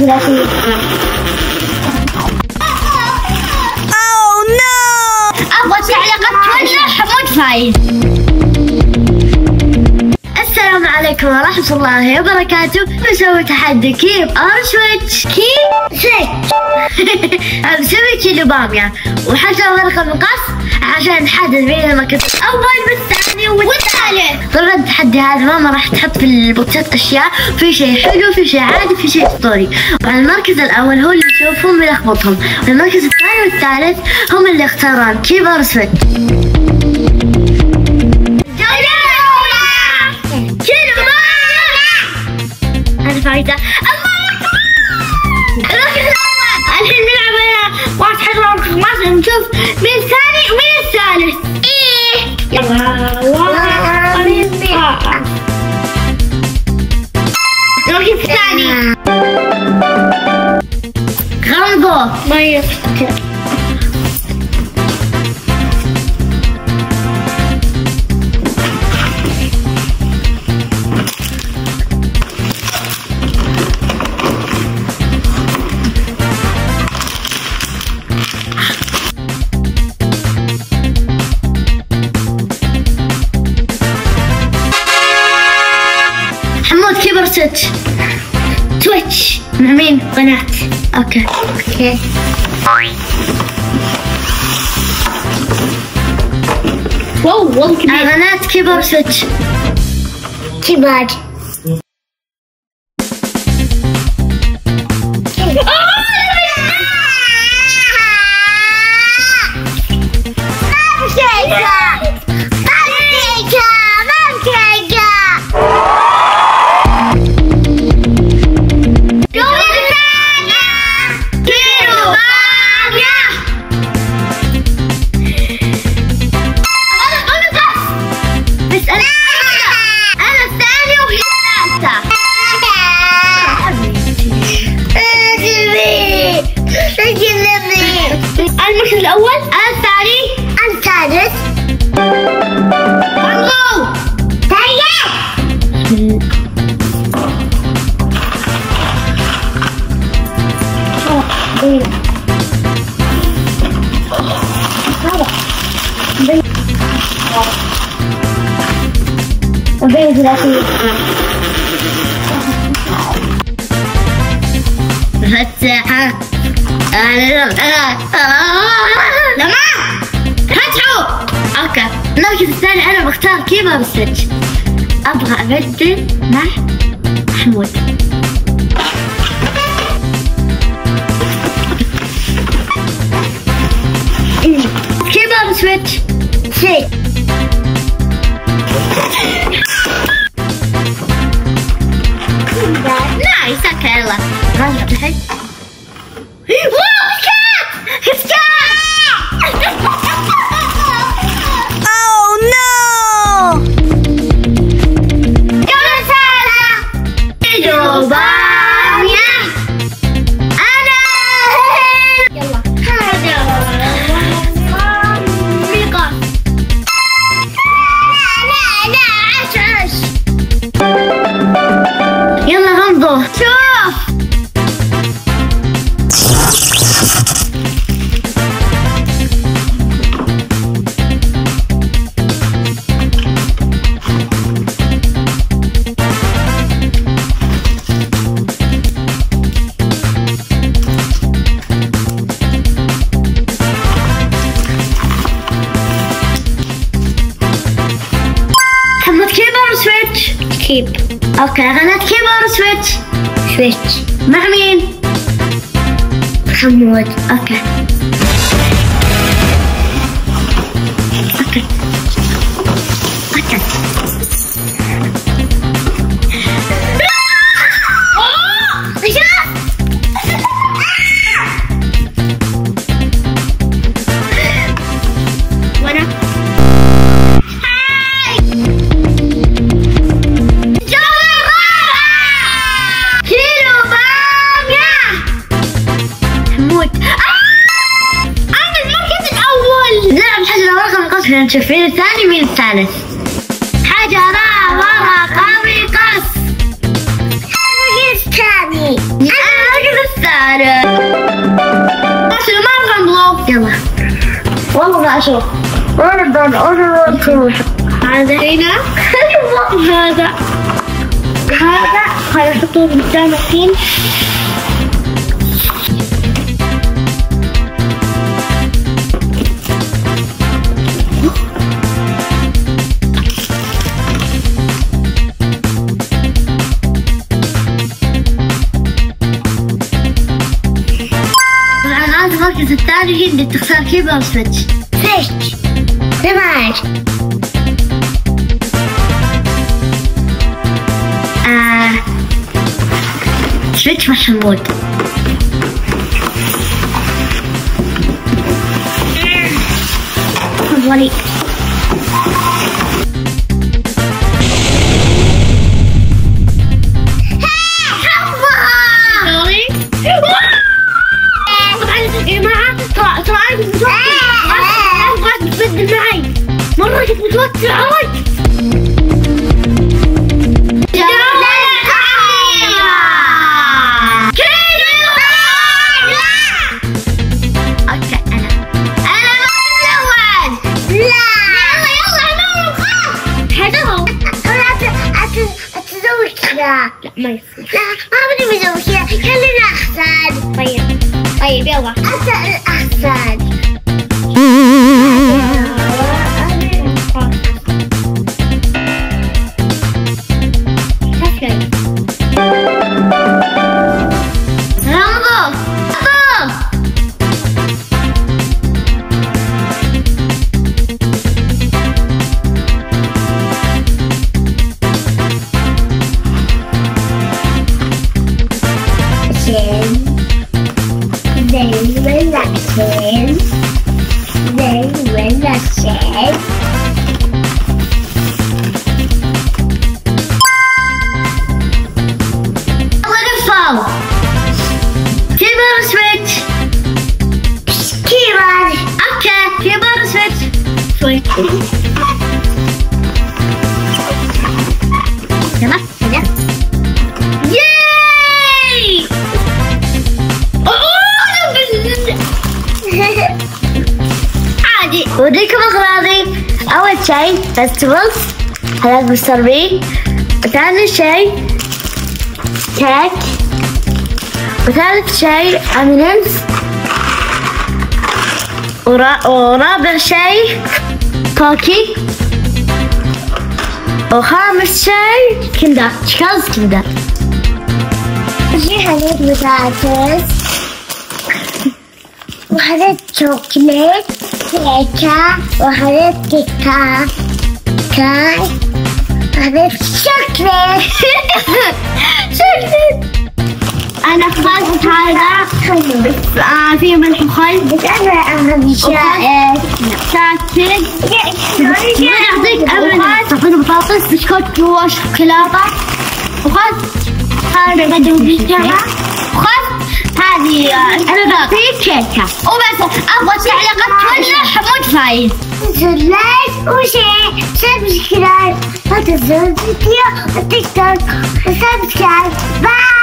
اوه نو. ابغى تعليقات ولا حمود فايز. السلام عليكم ورحمة الله وبركاته. بسوي تحدي كيب اور سويتش. كيب سويتش. بسوي كيلو بامية وحاجة ورقة مقص عشان نحدد بين المركز الأول والثاني والثالث. طبعا التحدي هذا ماما راح تحط في البوكسات أشياء، في شيء حلو في شيء عادي في شيء أسطوري. المركز الأول هو اللي يشوفهم ويلخبطهم، والمركز الثاني والثالث هم اللي يختارون كيب اور سويتش. أنا فايزة. المركز الأول. الحين نلعب على واحد حجر الخماس نشوف مين الثاني ومين الثالث. إيه. يلا. المركز الثاني. غمضة. ما يفتكر. حمود كبر تويتش مع مين؟ قناة. اوكي واو كبير. قناة كبر تويتش. كبار. المركز الأول، الثاني، الثالث. برافو. فتحة. لا فتحوا. اوكي المركز الثاني انا بختار كيب اور سويتش. ابغى ابدل مع حمود. كيب اور سويتش. نايس. اوكي يلا غلط الحين. اوه نو. يلا غمضوا. شوف حمود كيب اور سويتش. كيب. اوكي قناة كيب اور سويتش. مع مين؟ حمود. اوكي خلينا نشوف مين الثاني مين الثالث. حجرة ورقة مقص. المركز الثاني. المركز عارف. عشان ما ابغى نضوف. يلا والله ما اشوف. هذا هنا. هذا خلينا نحطه قدام الحين. المركز الثاني هي اللي تختار كيبورد سويتش. سويتش دماغ. سويتش محمود. تفضلي. مرة كنت متوترة وايد. لا ما يصير. لا ما بدي بسوي كذا. خلينا أحسن. طيب يلا. أحسن. كيبورد سويتش. كيبورد. اوكي كيبورد سويتش. سويتش. يلا يلا. ياي. عادي. اوريكم اغراضي. اول شيء فيستيفالز. هذا مستر بي. ثاني شيء كيك. وثالث شيء اميننس. ورابع شيء كوكي. وخامس شيء كندر. شكاز كندر. في حليب بطاطس. وحليب شوكليت. كيكة. وحليب كيكة. حليب شوكليت. شوكليت. أنا اخترت هذا فيه ملح وخل. بس أنا أهم شيء ساكن. نعطيك أبدا تعطيني بطاطس بسكوت وشوكولاتة. وخذ هذا بدو بيجامة. وخذ هذه أنا بعطيك كيكة وبس. أبغى تعليقات تولع حمود فايز. لايك وشير سبسكرايب. لا تنسوا الفيديو والتيك توك. سبسكرايب. باي.